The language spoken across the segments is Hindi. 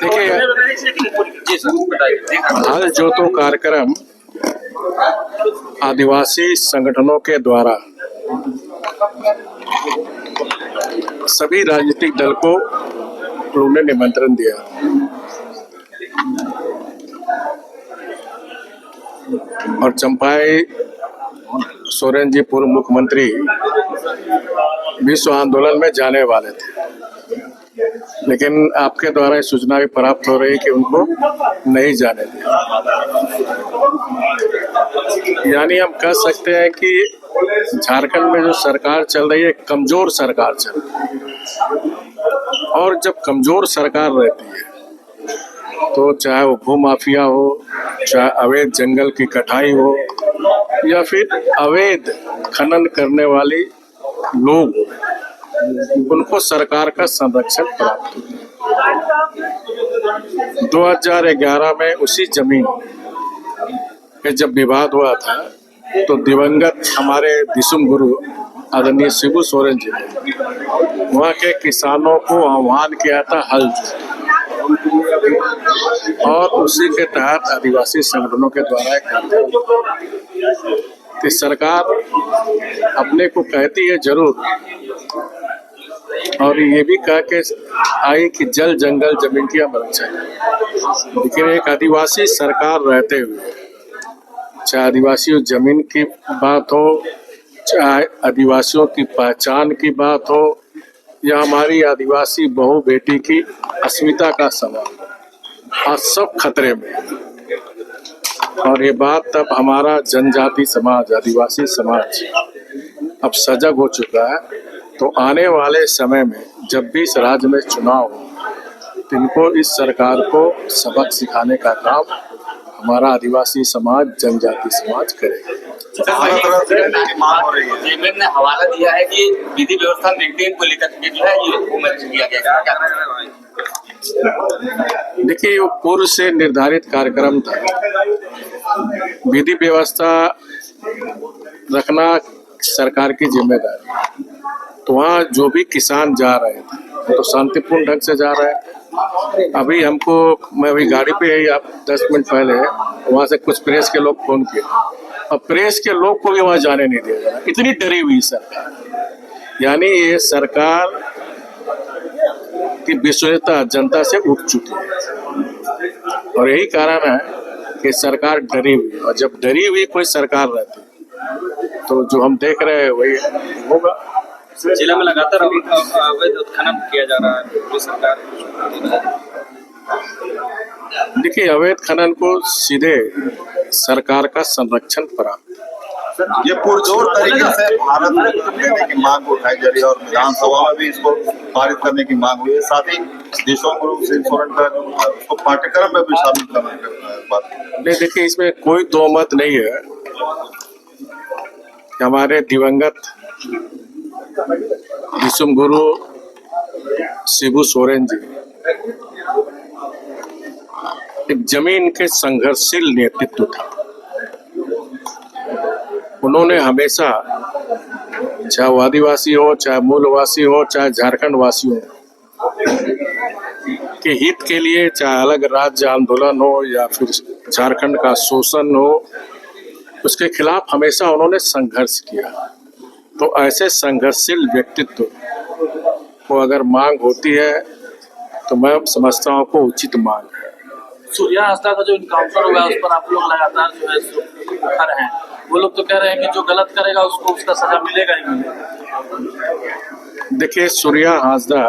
देखिए, हल जोतो कार्यक्रम आदिवासी संगठनों के द्वारा सभी राजनीतिक दल को उन्होंने निमंत्रण दिया और चंपाई सोरेन जी पूर्व मुख्यमंत्री विश्व आंदोलन में जाने वाले थे, लेकिन आपके द्वारा ये सूचना भी प्राप्त हो रही कि उनको नहीं जाने दिया। यानी हम कह सकते हैं कि झारखंड में जो सरकार चल रही है कमजोर सरकार चल रही है, और जब कमजोर सरकार रहती है तो चाहे वो भू माफिया हो, चाहे अवैध जंगल की कटाई हो, या फिर अवैध खनन करने वाले लोग, उनको सरकार का संरक्षण प्राप्त होता है। 2011 में उसी जमीन पे जब विवाद हुआ था तो दिवंगत हमारे दिसुम गुरु आदरणीय शिबू सोरेन जी ने वहाँ के किसानों को आह्वान किया था हल, और उसी के तहत आदिवासी संगठनों के द्वारा कि सरकार अपने को कहती है जरूर, और ये भी कह के आई कि जल जंगल जमीन की हम रक्षा करें, लेकिन एक आदिवासी सरकार रहते हुए चाहे आदिवासी जमीन की बात हो, चाहे आदिवासियों की पहचान की बात हो, या हमारी आदिवासी बहू बेटी की अस्मिता का सवाल, आज सब खतरे में। और ये बात तब हमारा जनजाति समाज, आदिवासी समाज अब सजग हो चुका है। तो आने वाले समय में जब भी इस राज्य में चुनाव हो, तो इनको इस सरकार को सबक सिखाने का काम हमारा आदिवासी समाज, जनजाति समाज करेगा। जेएमएम ने हवाला दिया है कि विधि व्यवस्था मेंटेन को लेकर के जो है ये हुकूमत किया गया। देखिए, वो पूर्व से निर्धारित कार्यक्रम था। विधि व्यवस्था रखना सरकार की जिम्मेदारी। तो वहाँ जो भी किसान जा रहे थे तो शांतिपूर्ण ढंग से जा रहे हैं। अभी हमको, मैं अभी गाड़ी पे ही, आप 10 मिनट पहले वहाँ से कुछ प्रेस के लोग फोन किए, और प्रेस के लोग को भी वहाँ जाने नहीं दिया जा रहा। इतनी डरी हुई सरकार, यानी ये सरकार की विश्वसनीयता जनता से उठ चुकी है, और यही कारण है कि सरकार डरी हुई। और जब डरी हुई कोई सरकार रहती तो जो हम देख रहे हैं वही होगा। जिले में लगातार अवैध उत्खनन किया जा रहा है सरकार। देखिए, अवैध खनन को सीधे सरकार का संरक्षण प्राप्त, ये पुरजोर तरीके से भारत में लेने की मांग उठाई जा रही है, और विधानसभा में भी इसको पारित करने की मांग हुई है। साथ ही दिसुम गुरु सोरेन का उसको पाठ्यक्रम में भी शामिल करने की बात नहीं। देखिए, इसमें कोई दो मत नहीं है। हमारे दिवंगत दिसुम गुरु शिबू सोरेन जी एक जमीन के संघर्षशील नेतृत्व था। उन्होंने हमेशा, चाहे वो आदिवासी हो, चाहे मूलवासी हो, चाहे झारखंड वासी हो, के हित के लिए, चाहे अलग राज्य आंदोलन हो या फिर झारखंड का शोषण हो, उसके खिलाफ हमेशा उन्होंने संघर्ष किया। तो ऐसे संघर्षशील व्यक्तित्व को अगर मांग होती है तो मैं समझता हूँ को उचित मांग है। सूर्या हांसदा का जो इनकाउंटर हुआ है उस पर आप लोग लगातार जो है खड़े हैं। वो लोग तो कह रहे हैं कि जो गलत करेगा उसको उसका सजा मिलेगा ही मिलेगा। देखिए, सूर्या हांसदा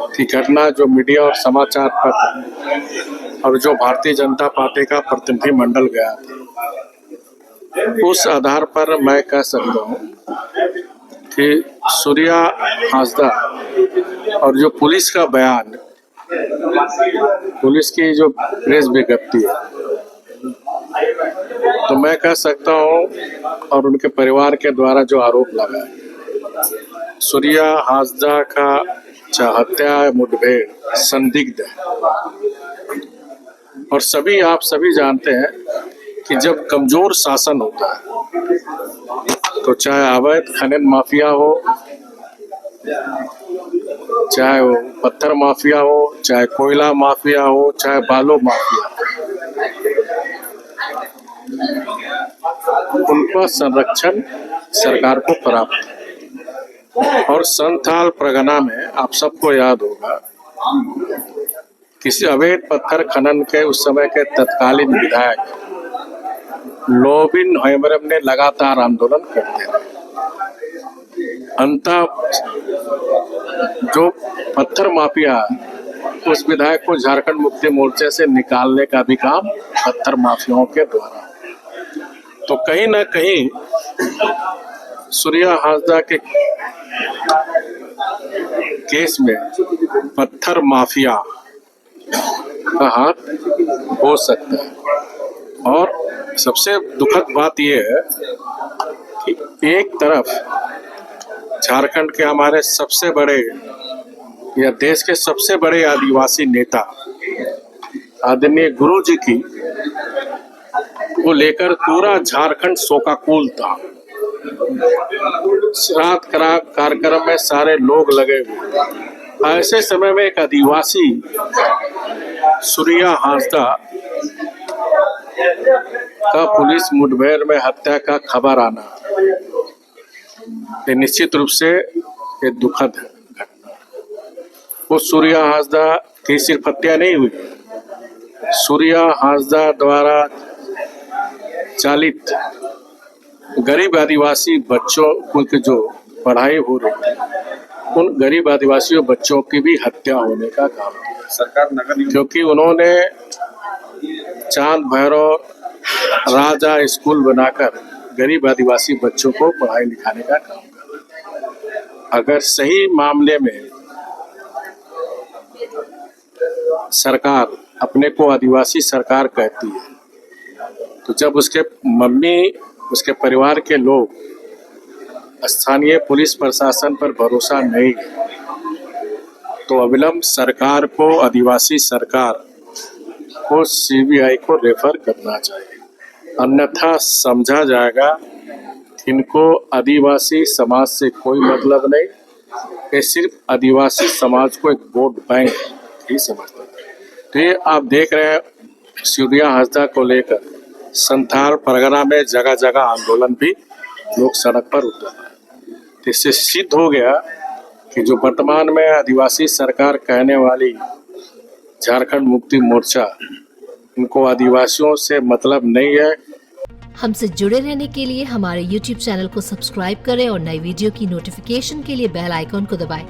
की घटना जो मीडिया और समाचार पत्र और जो भारतीय जनता पार्टी का प्रतिनिधिमंडल गया था, उस आधार पर मैं कह सकता हूँ कि सूर्या हांसदा और जो पुलिस का बयान, पुलिस की जो प्रेस विज्ञप्ति है, तो मैं कह सकता हूँ, और उनके परिवार के द्वारा जो आरोप लगा है, सूर्या हांसदा का हत्या मुठभेड़ संदिग्ध है। और आप सभी जानते हैं कि जब कमजोर शासन होता है तो चाहे अवैध खनन माफिया हो चाहे वो पत्थर माफिया हो, चाहे कोयला माफिया हो, चाहे बालू माफिया, उनका संरक्षण सरकार को प्राप्त है। और संथाल परगना में आप सबको याद होगा, किसी अवैध पत्थर खनन के उस समय के तत्कालीन विधायक लोबिन हेमरम ने लगातार आंदोलन करते रहे। अंततः जो पत्थर माफिया, उस विधायक को झारखंड मुक्ति मोर्चे से निकालने का भी काम पत्थर माफियाओं के द्वारा। तो कहीं ना कहीं सूर्या हांसदा के केस में पत्थर माफिया का हाथ हो सकता है। और सबसे दुखद बात यह है कि एक तरफ झारखंड के हमारे सबसे बड़े या देश के सबसे बड़े आदिवासी नेता आदरणीय गुरु जी की को लेकर पूरा झारखंड शोकाकुल था। श्राद्ध कार्यक्रम में सारे लोग लगे हुए। ऐसे समय में एक आदिवासी सूर्या हांसदा का पुलिस मुठभेड़ में हत्या का खबर आना, ये निश्चित रूप से ये दुखद घटना। वो सूर्या हांसदा की सिर्फ हत्या नहीं हुई, सूर्या हांसदा द्वारा चालित गरीब आदिवासी बच्चों की जो पढ़ाई हो रही थी, उन गरीब आदिवासी बच्चों की भी हत्या होने का काम किया सरकार नगर, क्योंकि उन्होंने चांद भैरव राजा स्कूल बनाकर गरीब आदिवासी बच्चों को पढ़ाई लिखाने का काम किया। अगर सही मामले में सरकार अपने को आदिवासी सरकार कहती है, तो जब उसके मम्मी, उसके परिवार के लोग स्थानीय पुलिस प्रशासन पर भरोसा नहीं है, तो अविलंब सरकार को, आदिवासी सरकार को सीबीआई को रेफर करना चाहिए। अन्यथा समझा जाएगा कि इनको आदिवासी समाज से कोई मतलब नहीं, ये सिर्फ आदिवासी समाज को एक वोट बैंक ही समझते हैं। तो ये आप देख रहे हैं, सूर्या हांसदा को लेकर संथाल परगना में जगह जगह आंदोलन भी, लोग सड़क पर उतर रहे हैं। तो इससे सिद्ध हो गया कि जो वर्तमान में आदिवासी सरकार कहने वाली झारखंड मुक्ति मोर्चा, इनको आदिवासियों से मतलब नहीं है। हमसे जुड़े रहने के लिए हमारे YouTube चैनल को सब्सक्राइब करें और नई वीडियो की नोटिफिकेशन के लिए बेल आइकॉन को दबाएं।